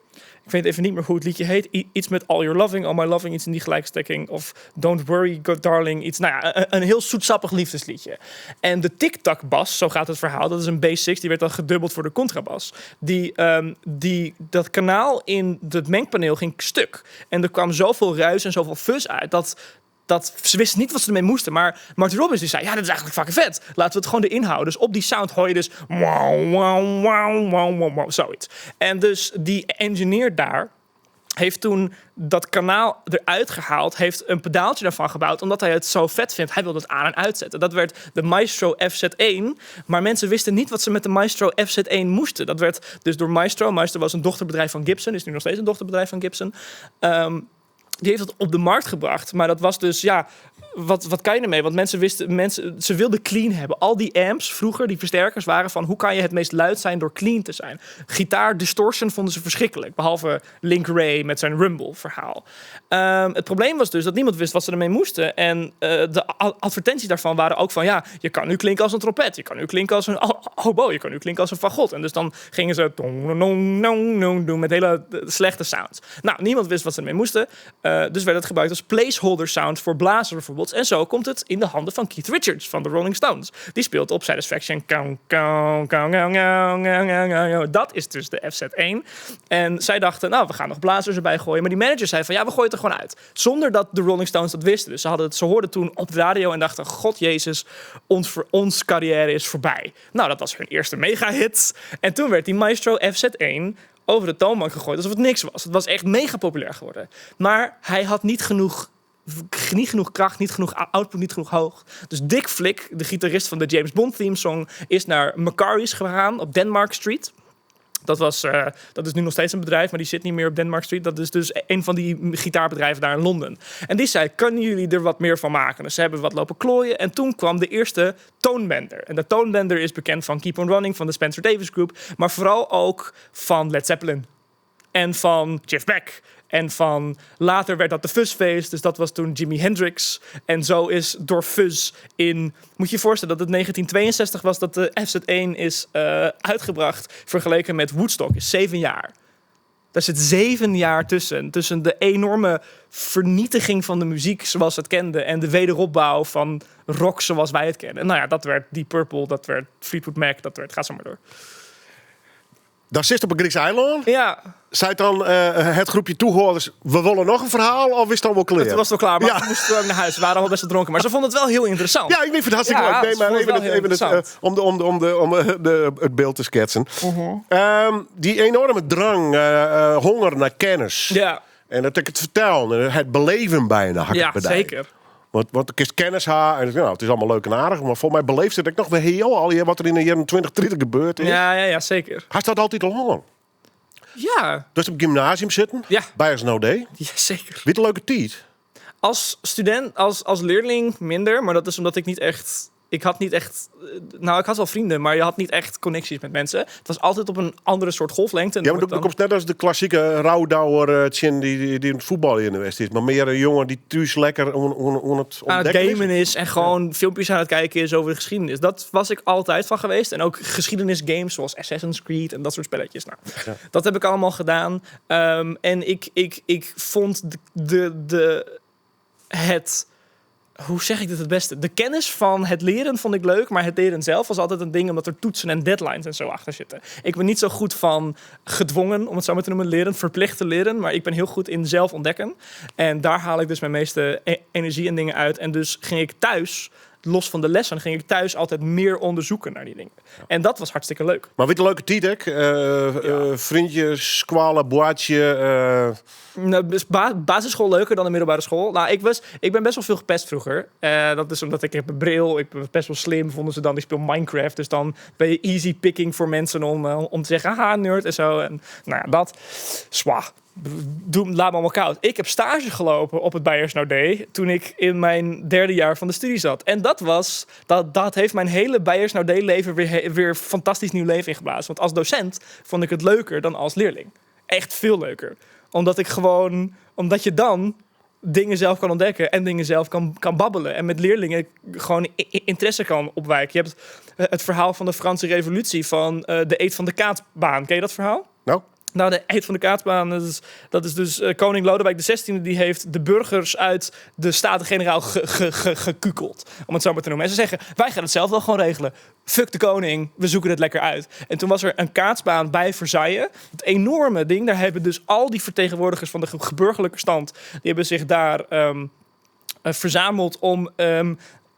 Ik weet even niet meer hoe het liedje heet. Iets met All Your Loving, All My Loving, iets in die gelijkstekking. Of Don't Worry, God Darling. Iets, nou ja, een heel zoetsappig liefdesliedje. En de tic-tac-bas, zo gaat het verhaal. Dat is een bass 6, die werd dan gedubbeld voor de contrabas. Dat kanaal in het mengpaneel ging stuk. En er kwam zoveel ruis en zoveel fuzz uit dat ze wisten niet wat ze ermee moesten. Maar Marty Robbins die zei, ja, dat is eigenlijk fucking vet. Laten we het gewoon erin houden. Dus op die sound hoor je dus wow, wow, wow, wow, wow, wow, zoiets. En dus die engineer daar heeft toen dat kanaal eruit gehaald, heeft een pedaaltje daarvan gebouwd, omdat hij het zo vet vindt. Hij wilde het aan- en uitzetten. Dat werd de Maestro FZ1, maar mensen wisten niet wat ze met de Maestro FZ1 moesten. Dat werd dus door Maestro. Maestro was een dochterbedrijf van Gibson, is nu nog steeds een dochterbedrijf van Gibson. Die heeft het op de markt gebracht. Maar dat was dus, ja, wat kan je ermee? Want ze wilden clean hebben. Al die amps vroeger, die versterkers, waren van hoe kan je het meest luid zijn door clean te zijn. Gitaar distortion vonden ze verschrikkelijk. Behalve Link Ray met zijn Rumble verhaal. Het probleem was dus dat niemand wist wat ze ermee moesten. En de advertenties daarvan waren ook van, ja, je kan nu klinken als een trompet. Je kan nu klinken als een hobo. Je kan nu klinken als een fagot. En dus dan gingen ze doen met hele slechte sounds. Nou, niemand wist wat ze ermee moesten. Dus werd het gebruikt als placeholder sound voor blazen bijvoorbeeld. En zo komt het in de handen van Keith Richards van de Rolling Stones. Die speelt op Satisfaction. Dat is dus de FZ1. En zij dachten, nou, we gaan nog blazers erbij gooien. Maar die manager zei van, ja, we gooien het er gewoon uit. Zonder dat de Rolling Stones dat wisten. Dus ze hoorden toen op de radio en dachten, God Jezus, ons carrière is voorbij. Nou, dat was hun eerste mega-hit. En toen werd die Maestro FZ1 over de toonbank gegooid alsof het niks was. Het was echt mega populair geworden. Maar hij had niet genoeg kracht, niet genoeg output, niet genoeg hoog. Dus Dick Flick, de gitarist van de James Bond theme song, is naar Macari's gegaan op Denmark Street. Dat is nu nog steeds een bedrijf, maar die zit niet meer op Denmark Street. Dat is dus een van die gitaarbedrijven daar in Londen. En die zei, kunnen jullie er wat meer van maken? Dus ze hebben wat lopen klooien. En toen kwam de eerste Tonebender. En de Tonebender is bekend van Keep On Running, van de Spencer Davis Group. Maar vooral ook van Led Zeppelin. En van Jeff Beck. En van later werd dat de Fuzzface. Dus dat was toen Jimi Hendrix. En zo is door Fuzz moet je je voorstellen dat het 1962 was dat de FZ1 is uitgebracht. Vergeleken met Woodstock is 7 jaar. Daar zit 7 jaar tussen. Tussen de enorme vernietiging van de muziek zoals we het kenden. En de wederopbouw van rock zoals wij het kennen. Nou ja, dat werd Deep Purple. Dat werd Fleetwood Mac. Ga zo maar door. Daar zit op een Griekse eiland. Ja. Zei dan het groepje toehoorders, we willen nog een verhaal, of is het al wel klaar? Het was wel klaar, maar ja. we moesten ook naar huis. We waren al best wel dronken, maar ze vonden het wel heel interessant. Ja, ik vind het hartstikke leuk. Nee, maar om het beeld te schetsen. Die enorme drang, honger naar kennis. Ja. En dat ik het vertel, het beleven bijna. Ja, zeker. Want ik is kennis haar en het is allemaal leuk en aardig, maar voor mij beleeft het ik nog weer heel al wat er in de jaren 20, 30 gebeurd is. Ja, zeker. Hij staat altijd al honger. Ja. Dus op het gymnasium zitten, ja. bij ons nou deed. Ja, zeker. Weet een leuke tijd. Als student, als leerling minder, maar dat is omdat ik niet echt... Ik had wel vrienden, maar je had niet echt connecties met mensen. Het was altijd op een andere soort golflengte. Ja, maar dat komt net als de klassieke rouwdouwer die in het voetbal in de West is. Maar meer een jongen die thuis lekker aan het gamen is en gewoon filmpjes aan het kijken is over de geschiedenis. Dat was ik altijd van geweest. En ook geschiedenisgames zoals Assassin's Creed en dat soort spelletjes. Nou, dat heb ik allemaal gedaan. En ik vond hoe zeg ik dit het beste? De kennis van het leren vond ik leuk, maar het leren zelf was altijd een ding omdat er toetsen en deadlines en zo achter zitten. Ik ben niet zo goed van gedwongen, om het zo maar te noemen, leren, verplicht te leren, maar ik ben heel goed in zelf ontdekken. En daar haal ik dus mijn meeste energie en dingen uit. En dus ging ik thuis, los van de lessen, ging ik thuis altijd meer onderzoeken naar die dingen. Ja. En dat was hartstikke leuk. Maar weet je leuke tijd, vriendjes, squalen, boatje. Basisschool leuker dan de middelbare school. Nou, ik ben best wel veel gepest vroeger. Dat is omdat ik heb een bril. Ik ben best wel slim, vonden ze dan. Ik speel Minecraft. Dus dan ben je easy picking voor mensen om te zeggen, haha, nerd en zo. En nou ja, dat. Laat me allemaal koud. Ik heb stage gelopen op het Beiers Naudet toen ik in mijn 3e jaar van de studie zat. En dat heeft mijn hele Beiers Naudet leven weer fantastisch nieuw leven ingeblazen. Want als docent vond ik het leuker dan als leerling. Echt veel leuker. Omdat je dan dingen zelf kan ontdekken en dingen zelf kan babbelen. En met leerlingen gewoon interesse kan opwijken. Je hebt het verhaal van de Franse Revolutie van de eet van de kaatbaan. Ken je dat verhaal? Nou. Nou, de eet van de kaatsbaan, dat is dus koning Lodewijk XVI... die heeft de burgers uit de Staten-Generaal gekukeld. Om het zo maar te noemen. En ze zeggen, wij gaan het zelf wel gewoon regelen. Fuck de koning, we zoeken het lekker uit. En toen was er een kaatsbaan bij Versailles. Het enorme ding, daar hebben dus al die vertegenwoordigers... van de geburgerlijke stand... die hebben zich daar verzameld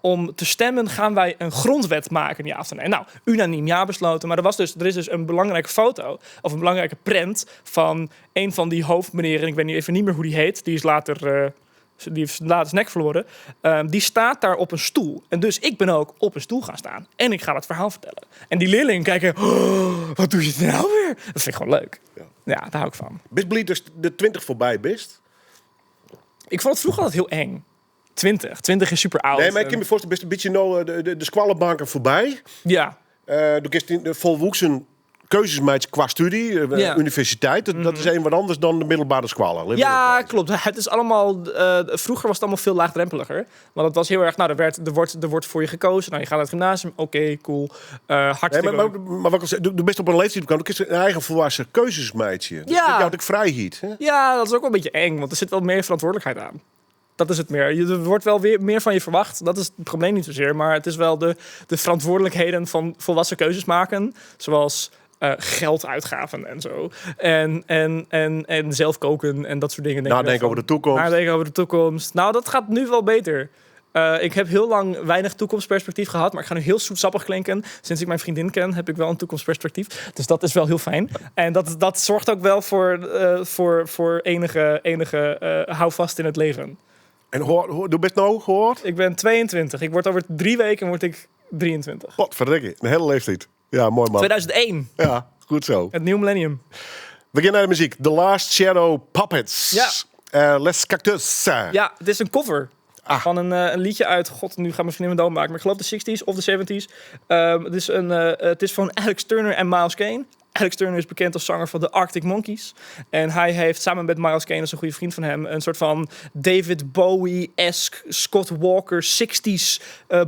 om te stemmen, gaan wij een grondwet maken in die avond. En nou, unaniem ja besloten. Maar er is dus een belangrijke foto, of een belangrijke prent van een van die hoofdmeneren. Ik weet even niet meer hoe die heet. Die is later zijn nek verloren. Die staat daar op een stoel. En dus ik ben ook op een stoel gaan staan. En ik ga het verhaal vertellen. En die leerlingen kijken, wat doe je nou weer? Dat vind ik gewoon leuk. Ja, daar hou ik van. Best blij dus de 20 voorbij bist? Ik vond het vroeger altijd heel eng. 20 is super oud. Nee, maar ik kan me voorstellen, best een beetje nou de squallenbanken voorbij. Ja. Doe ik de volwoeksen keuzesmeid qua studie, universiteit. Dat is een wat anders dan de middelbare squallen. Ja, klopt. Het is allemaal. Vroeger was het allemaal veel laagdrempeliger. Want het was heel erg. Nou, er wordt voor je gekozen. Nou, je gaat naar het gymnasium. Oké, cool. Hartstikke. Nee, maar wat ik al doe best op een leeftijd kan. Ik is een eigen volwassen keuzesmeidje. Ja. Dat ik vrij hiet. Hè? Ja, dat is ook wel een beetje eng, want er zit wel meer verantwoordelijkheid aan. Dat is het meer. Er wordt wel weer meer van je verwacht. Dat is het probleem niet zozeer. Maar het is wel de verantwoordelijkheden van volwassen keuzes maken. Zoals geld uitgaven en zo. En zelf koken en dat soort dingen. Nadenken over de toekomst. Nou, dat gaat nu wel beter. Ik heb heel lang weinig toekomstperspectief gehad. Maar ik ga nu heel zoetsappig klinken. Sinds ik mijn vriendin ken, heb ik wel een toekomstperspectief. Dus dat is wel heel fijn. En dat zorgt ook wel voor enige houvast in het leven. En doe best nou gehoord? Ik ben 22. Ik word over 3 weken 23. Wat verdikke, een hele leeftijd. Ja, mooi man. 2001. Ja, goed zo. Het nieuwe millennium. We beginnen naar de muziek. The Last Shadow Puppets. Ja. Les Cactus. Ja, het is een cover. Van een liedje uit, god, nu gaat mijn vriendin me doodmaken, maar ik geloof de 60s of de 70s. Het is van Alex Turner en Miles Kane. Alex Turner is bekend als zanger van de Arctic Monkeys. En hij heeft samen met Miles Kane, dat is een goede vriend van hem, een soort van David Bowie-esque, Scott Walker 60s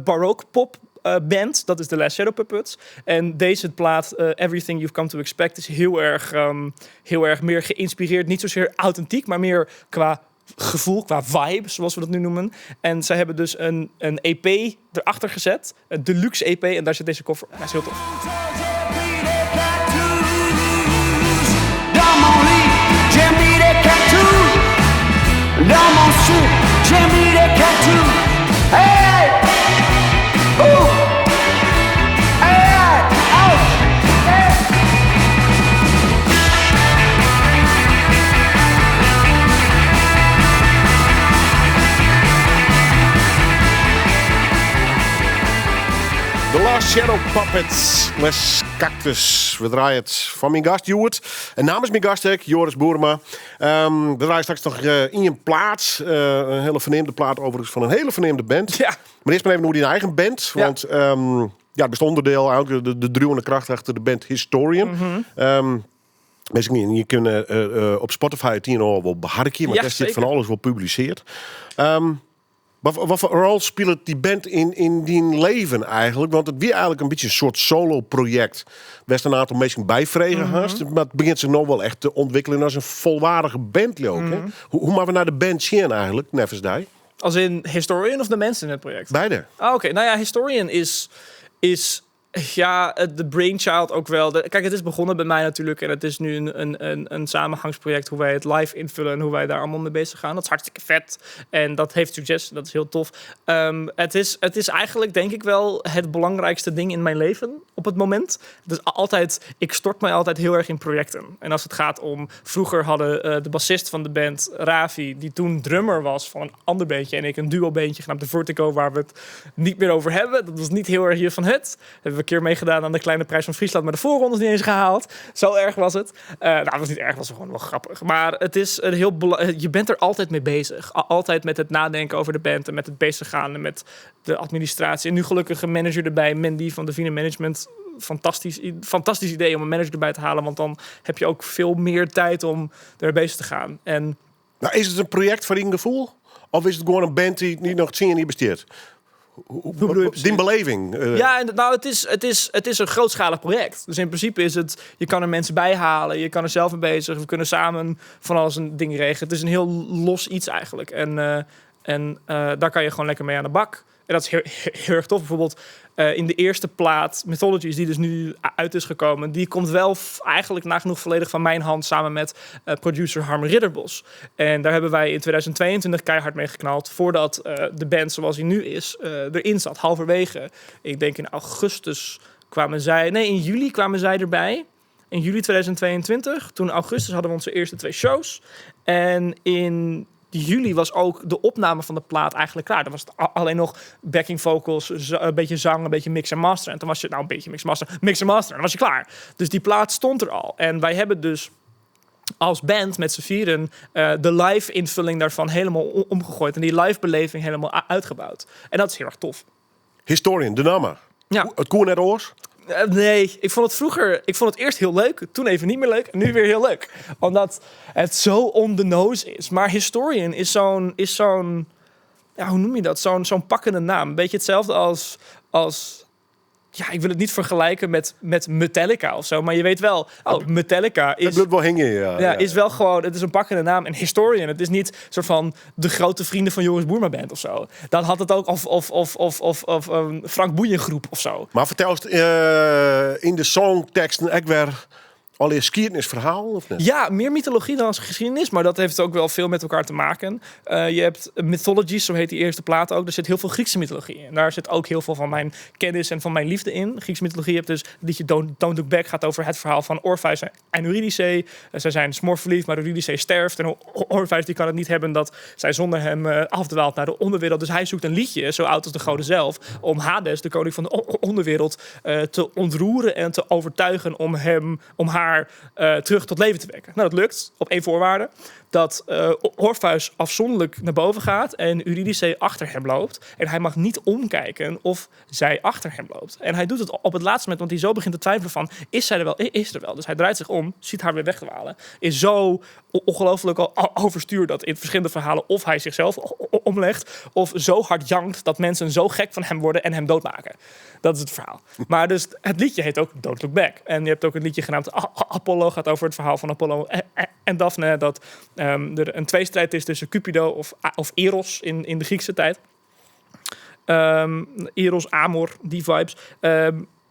baroque pop band. Dat is The Last Shadow Puppets. En deze plaat, Everything You've Come to Expect, is heel erg meer geïnspireerd. Niet zozeer authentiek, maar meer qua gevoel, qua vibe, zoals we dat nu noemen. En zij hebben dus een EP erachter gezet. Een deluxe EP. En daar zit deze koffer. Hij is heel tof. The Last Shadow Puppets, Les Cactus. We draaien het van mijn gast, Joert. En namens mijn gast, Joris Boerma. We draaien straks nog in je plaat. Een hele verneemde plaat overigens van een hele verneemde band. Ja. Maar eerst maar even hoe die eigen band. Ja. Want het best onderdeel, eigenlijk de druwende kracht achter de band Historian. Mensen je kunnen op Spotify het hier wel beharken. Maar daar zit van alles wel publiceerd. Wat voor rol speelt die band in die leven eigenlijk? Want het weer eigenlijk een beetje een soort solo-project. Best een aantal mensen bijvregen hast. Maar het begint zich nog wel echt te ontwikkelen als een volwaardige band ook. Hè? Hoe maken we naar de band zien eigenlijk, Nevens die? Als in Historian of de mensen in het project? Beide. Oké. Nou ja, Historian is de brainchild ook wel. Kijk, het is begonnen bij mij natuurlijk. En het is nu een samengangsproject hoe wij het live invullen en hoe wij daar allemaal mee bezig gaan. Dat is hartstikke vet. En dat heeft succes. Dat is heel tof. Het is eigenlijk denk ik wel het belangrijkste ding in mijn leven op het moment. Dus ik stort mij altijd heel erg in projecten. En als het gaat om... Vroeger hadden de bassist van de band, Ravi, die toen drummer was van een ander bandje. En ik een duo-bandje genaamd The Vertigo, waar we het niet meer over hebben. Dat was niet heel erg hier van het. Hebben we een keer meegedaan aan de kleine prijs van Friesland, maar de voorrondes niet eens gehaald. Zo erg was het. Het was niet erg, het was gewoon wel grappig. Maar het is een heel je bent er altijd mee bezig. Altijd met het nadenken over de band en met het bezig gaan en met de administratie. En nu gelukkig een manager erbij, Mandy van Divine Management. Fantastisch idee om een manager erbij te halen, want dan heb je ook veel meer tijd om er bezig te gaan. Nou, is het een project voor je gevoel? Of is het gewoon een band die niet nog 10 jaar niet besteedt? Hoe bedoel je precies? die beleving? Ja, nou, het is een grootschalig project. Dus in principe is het, je kan er mensen bij halen, je kan er zelf mee bezig, we kunnen samen van alles een ding regelen. Het is een heel los iets eigenlijk. En daar kan je gewoon lekker mee aan de bak. En dat is heel erg tof. Bijvoorbeeld in de eerste plaat, Mythologies, die dus nu uit is gekomen, die komt wel eigenlijk nagenoeg volledig van mijn hand samen met producer Harmen Ridderbos. En daar hebben wij in 2022 keihard mee geknald voordat de band zoals hij nu is erin zat. Halverwege, ik denk in augustus in juli kwamen zij erbij. In juli 2022. Toen in augustus hadden we onze eerste 2 shows. En in juli was ook de opname van de plaat eigenlijk klaar. Dan was het alleen nog backing vocals, een beetje zang, een beetje mix en master. En toen was je, een beetje mix en master. En dan was je klaar. Dus die plaat stond er al. En wij hebben dus als band met z'n vieren de live invulling daarvan helemaal omgegooid. En die live beleving helemaal uitgebouwd. En dat is heel erg tof. Historian, de namen. Ja. Het koer net oors. Nee, ik vond het eerst heel leuk, toen even niet meer leuk en nu weer heel leuk. Omdat het zo on the nose is. Maar Historian is zo'n ja, hoe noem je dat? Zo'n pakkende naam. Een beetje hetzelfde als ja, ik wil het niet vergelijken met Metallica of zo, maar je weet wel, Metallica is... Het bloed wel hingen, ja. Is wel gewoon, het is een pakkende naam. En Historian, het is niet soort van de grote vrienden van Joris Boerma band of zo. Dan had het ook of Frank Boeiengroep of zo. Maar vertel eens in de songteksten ook weer al een geschiedenisverhaal, of net? Ja, meer mythologie dan als geschiedenis, maar dat heeft ook wel veel met elkaar te maken. Je hebt Mythologies, zo heet die eerste plaat ook. Er zit heel veel Griekse mythologie in. En daar zit ook heel veel van mijn kennis en van mijn liefde in. Griekse mythologie, je hebt dus het liedje Don't Look Back, gaat over het verhaal van Orpheus en Eurydice. Zij zijn smoorverliefd, maar Eurydice sterft. En Orpheus die kan het niet hebben dat zij zonder hem afdwaalt naar de onderwereld. Dus hij zoekt een liedje, zo oud als de goden zelf, om Hades, de koning van de onderwereld, te ontroeren en te overtuigen om haar terug tot leven te wekken. Nou, dat lukt op 1 voorwaarde. Dat Orpheus afzonderlijk naar boven gaat en Eurydice achter hem loopt. En hij mag niet omkijken of zij achter hem loopt. En hij doet het op het laatste moment, want hij zo begint te twijfelen van, is zij er wel? Is er wel? Dus hij draait zich om, ziet haar weer wegdwalen. Is zo ongelooflijk al overstuur dat in verschillende verhalen of hij zichzelf omlegt, of zo hard jankt dat mensen zo gek van hem worden en hem doodmaken. Dat is het verhaal. Maar dus het liedje heet ook Don't Look Back. En je hebt ook een liedje genaamd Apollo, gaat over het verhaal van Apollo en Daphne, dat er een tweestrijd is tussen Cupido of Eros in de Griekse tijd. Eros, Amor, die vibes.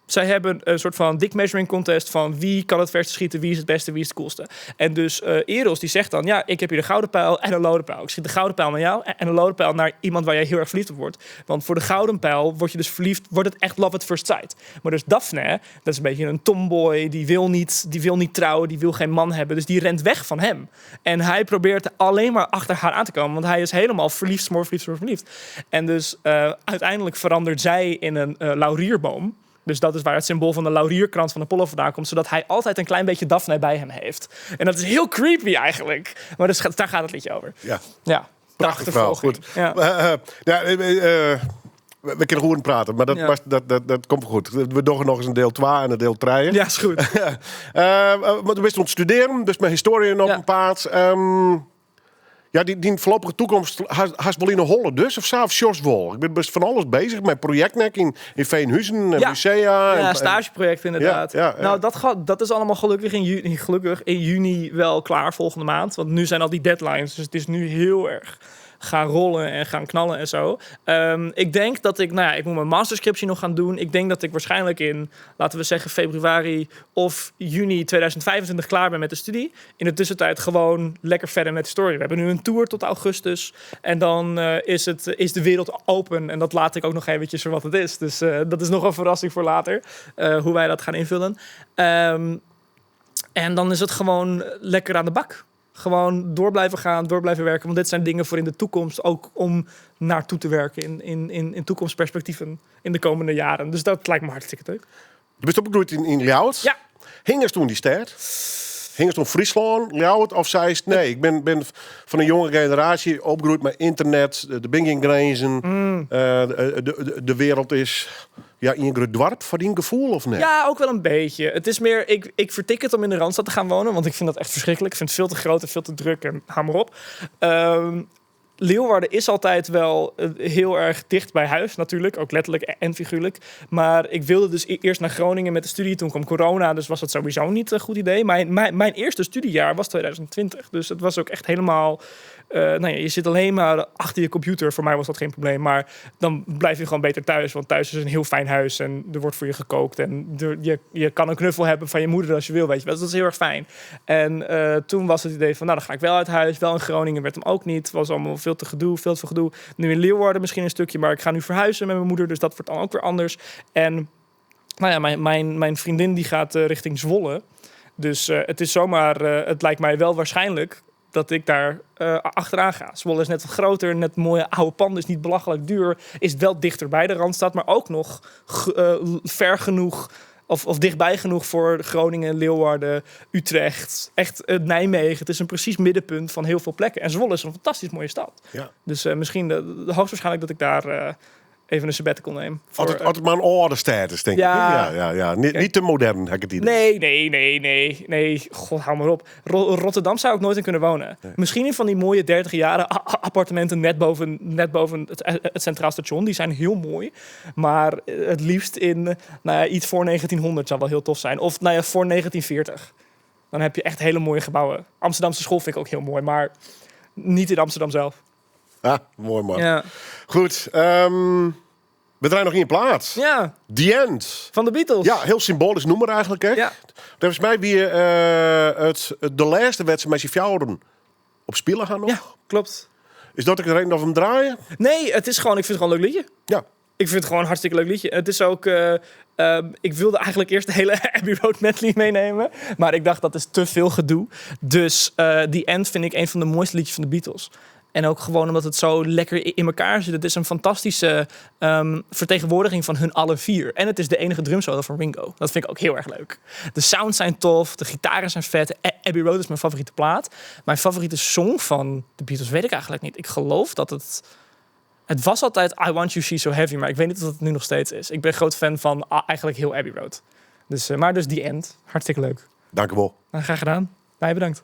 Zij hebben een soort van dick measuring contest van wie kan het verste schieten, wie is het beste, wie is het coolste. En dus Eros die zegt dan, ja, ik heb hier de gouden pijl en een lode pijl. Ik schiet de gouden pijl naar jou en een lode pijl naar iemand waar jij heel erg verliefd op wordt. Want voor de gouden pijl word je dus verliefd, wordt het echt love at first sight. Maar dus Daphne, dat is een beetje een tomboy, die wil niet trouwen, die wil geen man hebben. Dus die rent weg van hem. En hij probeert alleen maar achter haar aan te komen, want hij is helemaal verliefd, smoorverliefd. En dus uiteindelijk verandert zij in een laurierboom. Dus dat is waar het symbool van de laurierkrans van Apollo vandaan komt. Zodat hij altijd een klein beetje Daphne bij hem heeft. En dat is heel creepy eigenlijk. Maar dus, daar gaat het liedje over. Ja. Prachtig verhaal, goed. Ja. We kunnen goed praten, maar dat komt goed. We doen nog eens een deel 2 en een deel 3. Ja, is goed. Maar du bent aan het studeren, dus met historie op een paard. Ja, die voorlopige toekomst haast wel in een holle dus, of zelfs Sjors wel. Ik ben best van alles bezig met projectnek in Veenhuizen en musea. Ja, stageproject inderdaad. Ja. Nou, dat is allemaal gelukkig in juni wel klaar volgende maand. Want nu zijn al die deadlines, dus het is nu heel erg gaan rollen en gaan knallen en zo. Ik denk dat ik moet mijn masterscriptie nog gaan doen. Ik denk dat ik waarschijnlijk in, laten we zeggen, februari of juni 2025 klaar ben met de studie. In de tussentijd gewoon lekker verder met de story. We hebben nu een tour tot augustus. En dan is de wereld open. En dat laat ik ook nog eventjes voor wat het is. Dus dat is nog een verrassing voor later. Hoe wij dat gaan invullen. En dan is het gewoon lekker aan de bak. Gewoon door blijven gaan, door blijven werken. Want dit zijn dingen voor in de toekomst ook om naartoe te werken in toekomstperspectieven in de komende jaren. Dus dat lijkt me hartstikke leuk. Je bent opgegroeid in Ljouwert. Ja. Hingers toen die stad? Hingers toen Friesland, Ljouwert? Of zei je, nee, ik ben van een jonge generatie opgegroeid met internet, de binginggrenzen. De wereld is in een dorp voor die gevoel, of nee? Ja, ook wel een beetje. Het is meer, ik vertik het om in de Randstad te gaan wonen, want ik vind dat echt verschrikkelijk. Ik vind het veel te groot en veel te druk en hou maar op. Leeuwarden is altijd wel heel erg dicht bij huis natuurlijk. Ook letterlijk en figuurlijk. Maar ik wilde dus eerst naar Groningen met de studie. Toen kwam corona, dus was dat sowieso niet een goed idee. Mijn eerste studiejaar was 2020. Dus het was ook echt helemaal... je zit alleen maar achter je computer. Voor mij was dat geen probleem. Maar dan blijf je gewoon beter thuis. Want thuis is een heel fijn huis. En er wordt voor je gekookt. En je kan een knuffel hebben van je moeder als je wil. Weet je wel. Dus dat is heel erg fijn. En toen was het idee van... dan ga ik wel uit huis. Wel in Groningen werd hem ook niet. Het was allemaal veel te veel gedoe. Nu in Leeuwarden misschien een stukje. Maar ik ga nu verhuizen met mijn moeder. Dus dat wordt dan ook weer anders. En mijn vriendin die gaat richting Zwolle. Dus het is zomaar... het lijkt mij wel waarschijnlijk... dat ik daar achteraan ga. Zwolle is net wat groter, net mooie oude panden, is niet belachelijk duur. Is wel dichter bij de Randstad, maar ook nog ver genoeg... Of dichtbij genoeg voor Groningen, Leeuwarden, Utrecht. Echt Nijmegen. Het is een precies middenpunt van heel veel plekken. En Zwolle is een fantastisch mooie stad. Ja. Dus misschien hoogstwaarschijnlijk dat ik daar... even een sabbatical neem. Altijd maar een orde status, denk ik. Ja. Niet te modern, heb ik het idee. Nee. God, hou maar op. Rotterdam zou ik nooit in kunnen wonen. Nee. Misschien in van die mooie 30 jaren appartementen net boven het Centraal Station. Die zijn heel mooi. Maar het liefst in iets voor 1900 zou wel heel tof zijn. Of voor 1940. Dan heb je echt hele mooie gebouwen. Amsterdamse school vind ik ook heel mooi. Maar niet in Amsterdam zelf. Ah, mooi man. Ja. Goed, we draaien nog in je plaats. Ja. The End. Van de Beatles. Ja, heel symbolisch nummer eigenlijk, hè? Ja. Volgens mij wie de laatste wedstrijd met je fjouwen op spelen gaan nog. Ja, klopt. Is dat ook de reden dat we hem draaien? Nee, het is gewoon, ik vind het gewoon een leuk liedje. Ja. Ik vind het gewoon een hartstikke leuk liedje. Het is ook... ik wilde eigenlijk eerst de hele Abbey Road medley meenemen. Maar ik dacht, dat is te veel gedoe. Dus The End vind ik een van de mooiste liedjes van de Beatles. En ook gewoon omdat het zo lekker in elkaar zit. Het is een fantastische vertegenwoordiging van hun alle vier. En het is de enige drumsolo van Ringo. Dat vind ik ook heel erg leuk. De sounds zijn tof, de gitaren zijn vet. Abbey Road is mijn favoriete plaat. Mijn favoriete song van de Beatles weet ik eigenlijk niet. Ik geloof dat het... Het was altijd I Want You She's So Heavy, maar ik weet niet of het nu nog steeds is. Ik ben groot fan van eigenlijk heel Abbey Road. Dus The End. Hartstikke leuk. Dank u wel. Graag gedaan. Jij bedankt.